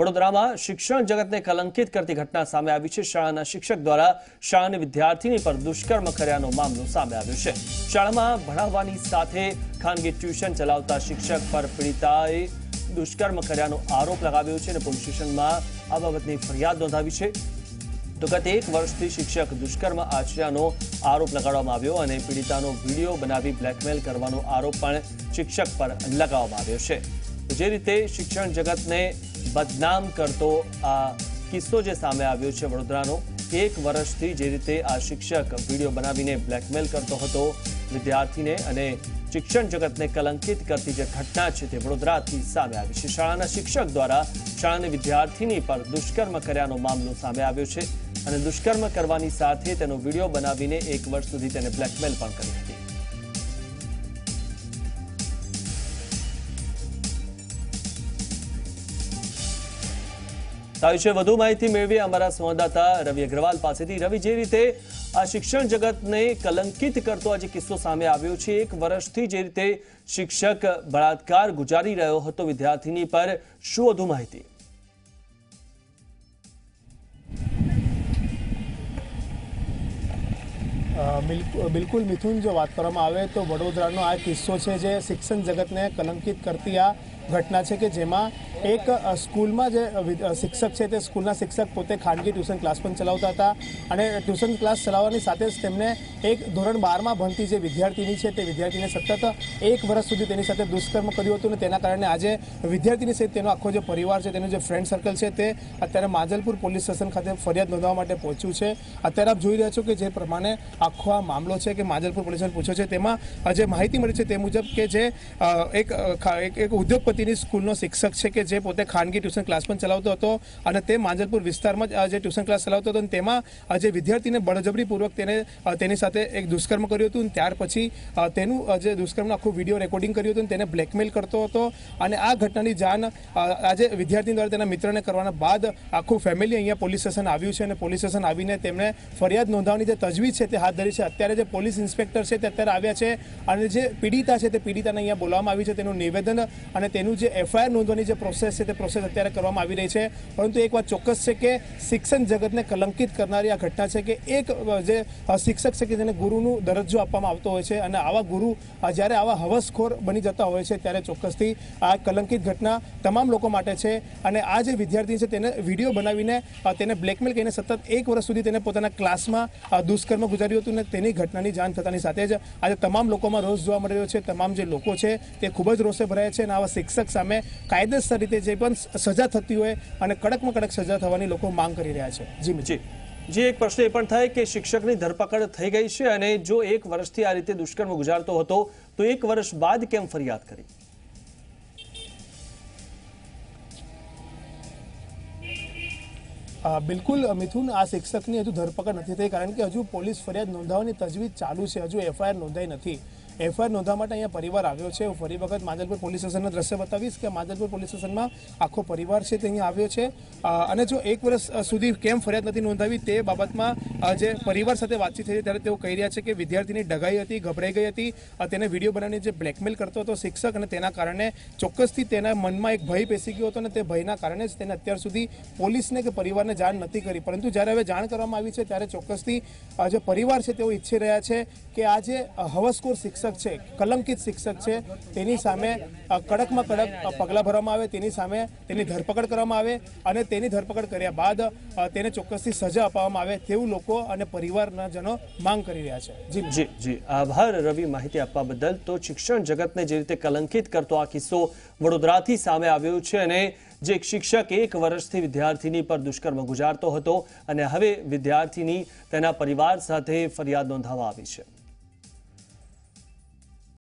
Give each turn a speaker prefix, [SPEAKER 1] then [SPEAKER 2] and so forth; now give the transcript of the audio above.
[SPEAKER 1] વડોદરામાં શિક્ષણ જગતને કલંકિત કરતી ઘટના સામે આવી છે। શાળાના શિક્ષક દ્વારા શાળાની વિદ્યાર્થીની પર દુષ્કર્મ કર્યાનો મામલો સામે આવ્યો છે। શાળામાં ભણાવવાની સાથે ખાનગી ટ્યુશન ચલાવતા શિક્ષક પર પીડિતાએ દુષ્કર્મ કર્યાનો આરોપ લગાવ્યો છે અને પોલીસ સ્ટેશનમાં આ બાબતની ફરિયાદ નોંધાવી છે। તો ગત 1 વર્ષથી શિક્ષક દુષ્કર્મ આચર્યાનો આરોપ લગાડવામાં આવ્યો અને પીડિતાનો વિડીયો બનાવી બ્લેકમેલ કરવાનો આરોપ પણ શિક્ષક પર લગાવવામાં આવ્યો છે। જે રીતે શિક્ષણ જગતને બદનામ કરતો આ કિસ્સો જે સામે આવ્યો છે વડોદરાનો, 1 વર્ષથી જે રીતે આ શિક્ષક વિડીયો બનાવીને બ્લેકમેલ કરતો હતો વિદ્યાર્થીને અને શિક્ષણ જગતને કલંકિત કરતી જે ઘટના છે તે વડોદરાથી સામે આવી છે। શાળાના શિક્ષક દ્વારા શાળાની વિદ્યાર્થીની પર દુષ્કર્મ કર્યાનો મામલો સામે આવ્યો છે અને દુષ્કર્મ કરવાની સાથે તેનો વિડીયો બનાવીને 1 વર્ષ સુધી તેને બ્લેકમેલ પણ કરી હતી। આ વિશે વધુ માહિતી મેળવી અમારા સંવાદદાતા રવિ અગ્રવાલ પાસેથી। રવિ, જે રીતે આ શિક્ષણ જગતને કલંકિત કરતો આ જે કિસ્સો સામે આવ્યો છે, 1 વર્ષથી જે રીતે શિક્ષક બળાત્કાર ગુજારી રહ્યો હતો વિદ્યાર્થીની પર, શું વધુ માહિતી?
[SPEAKER 2] બિલકુલ મિથુન, જો વાત કરવામાં આવે તો વડોદરાનો આ કિસ્સો છે જે શિક્ષણ જગતને કલંકિત કરતી આ ઘટના છે કે જેમાં એક સ્કૂલમાં જે શિક્ષક છે તે સ્કૂલના શિક્ષક પોતે ખાનગી ટ્યુશન ક્લાસ પણ ચલાવતા હતા અને ટ્યુશન ક્લાસ ચલાવવાની સાથે જ તેમને એક ધોરણ 12માં ભણતી જે વિદ્યાર્થીની છે તે વિદ્યાર્થીને સતત 1 વર્ષ સુધી તેની સાથે દુષ્કર્મ કર્યું હતું અને તેના કારણે આજે વિદ્યાર્થીની સહિત તેનો આખો જે પરિવાર છે, તેનું જે ફ્રેન્ડ સર્કલ છે તે અત્યારે માંજલપુર પોલીસ સ્ટેશન ખાતે ફરિયાદ નોંધવા માટે પહોંચ્યું છે। અત્યારે આપ જોઈ રહ્યા છો કે જે પ્રમાણે આખો આ મામલો છે કે માંજલપુર પોલીસને પૂછ્યો છે, તેમાં જે માહિતી મળી છે તે મુજબ કે જે એક ઉદ્યોગપતિની સ્કૂલનો શિક્ષક છે કે જે પોતે ખાનગી ટ્યુશન ક્લાસ પણ ચલાવતો હતો અને તે માંજલપુર વિસ્તારમાં જ જે ટ્યુશન ક્લાસ ચલાવતો હતો અને તેમાં જે વિદ્યાર્થીને બળજબરીપૂર્વક તેની સાથે એક દુષ્કર્મ કર્યું હતું અને ત્યાર પછી તેનું જે દુષ્કર્મનો આખું વિડીયો રેકોર્ડિંગ કર્યું હતું અને તેને બ્લેકમેલ કરતો હતો અને આ ઘટનાની જાણ આજે વિદ્યાર્થી દ્વારા તેના મિત્રને કરવાના બાદ આખું ફેમિલી અહીંયા પોલીસ સ્ટેશન આવ્યું છે અને પોલીસ સ્ટેશન આવીને તેમણે ફરિયાદ નોંધવાની જે તજવીજ છે તે હાથ ધરી છે। અત્યારે જે પોલીસ ઇન્સ્પેક્ટર છે તે અત્યારે આવ્યા છે અને જે પીડિતા છે તે પીડિતાને અહીંયા બોલાવવામાં આવી છે, તેનું નિવેદન અને તેનું જે એફઆઈઆર નોંધવાની જે પ્રોસેસ છે તે પ્રોસેસ અત્યારે કરવામાં આવી રહી છે। પરંતુ એક વાત ચોક્કસ છે કે શિક્ષણ જગતને કલંકિત કરનારી આ ઘટના છે કે એક જે શિક્ષક છે કે જેને ગુરુનું દરજ્જો આપવામાં આવતો હોય છે અને આવા ગુરુ જ્યારે આવા હવસખોર બની જતા હોય છે ત્યારે ચોક્કસથી આ કલંકિત ઘટના તમામ લોકો માટે છે અને આ જે વિદ્યાર્થી છે તેને વિડીયો બનાવીને તેને બ્લેકમેલ કરીને સતત 1 વર્ષ સુધી તેને પોતાના ક્લાસમાં દુષ્કર્મ ગુજાર્યું હતું અને તેની ઘટનાની જાણ થતાની સાથે જ આજે તમામ લોકોમાં રોષ જોવા મળી રહ્યો છે। તમામ જે લોકો છે તે ખૂબ જ રોષે ભરાયા છે અને આવા શિક્ષક સામે કાયદેસર રીતે જે પણ સજા થતી હોય અને કડકમાં કડક સજા થવાની લોકો માંગ કરી રહ્યા છે।
[SPEAKER 1] જી, એક પ્રશ્ન એ પણ થાય કે શિક્ષકની ધરપકડ થઈ ગઈ છે અને જો 1 વર્ષથી આ રીતે દુષ્કર્મ ગુજારતો હતો તો 1 વર્ષ બાદ કેમ ફરિયાદ કરી?
[SPEAKER 2] બિલકુલ મિથુન, આ શિક્ષકની હજુ ધરપકડ નથી થઈ કારણ કે હજુ પોલીસ ફરિયાદ નોંધાવવાની તજવીજ ચાલુ છે, હજુ એફઆઈઆર નોંધાઈ નથી। એફઆઈઆર નોંધવા માટે અહીંયા પરિવાર આવ્યો છે। હું ફરી વખત માંજલપુર પોલીસ સ્ટેશનના દ્રશ્ય બતાવીશ કે માંજલપુર પોલીસ સ્ટેશનમાં આખો પરિવાર છે તે અહીંયા આવ્યો છે અને જો 1 વર્ષ સુધી કેમ ફરિયાદ નથી નોંધાવી તે બાબતમાં જે પરિવાર સાથે વાતચીત થઈ ત્યારે તેઓ કહી રહ્યા છે કે વિદ્યાર્થીની ડગાઈ હતી, ગભરાઈ ગઈ હતી, તેને વિડીયો બનાવીને જે બ્લેકમેલ કરતો હતો શિક્ષક અને તેના કારણે ચોક્કસથી તેના મનમાં એક ભય પેસી ગયો હતો અને તે ભયના કારણે જ તેને અત્યાર સુધી પોલીસને કે પરિવારને જાણ નથી કરી। પરંતુ જ્યારે હવે જાણ કરવામાં આવી છે ત્યારે ચોક્કસથી જે પરિવાર છે તેઓ ઈચ્છી રહ્યા છે કે આ જે હવસખોર શિક્ષક છે, કલંકિત શિક્ષક છે, તેની સામે કડકમાં કડક પગલાં ભરવામાં આવે, તેની સામે તેની ધરપકડ કરવામાં આવે અને તેની ધરપકડ કર્યા બાદ તેને ચોક્કસથી સજા અપાવવામાં આવે તેવું લોકો અને પરિવારના જનો માંગ કરી રહ્યા છે।
[SPEAKER 1] જી, આભાર રવિ માહિતી આપવા બદલ। તો શિક્ષણ જગતને જે રીતે કલંકિત કરતો આ કિસ્સો વડોદરાથી સામે આવ્યો છે અને જે શિક્ષક 1 વર્ષથી વિદ્યાર્થીની પર દુષ્કર્મ ગુજારતો હતો અને હવે વિદ્યાર્થીની તેના પરિવાર સાથે ફરિયાદ નોંધાવવા આવી છે।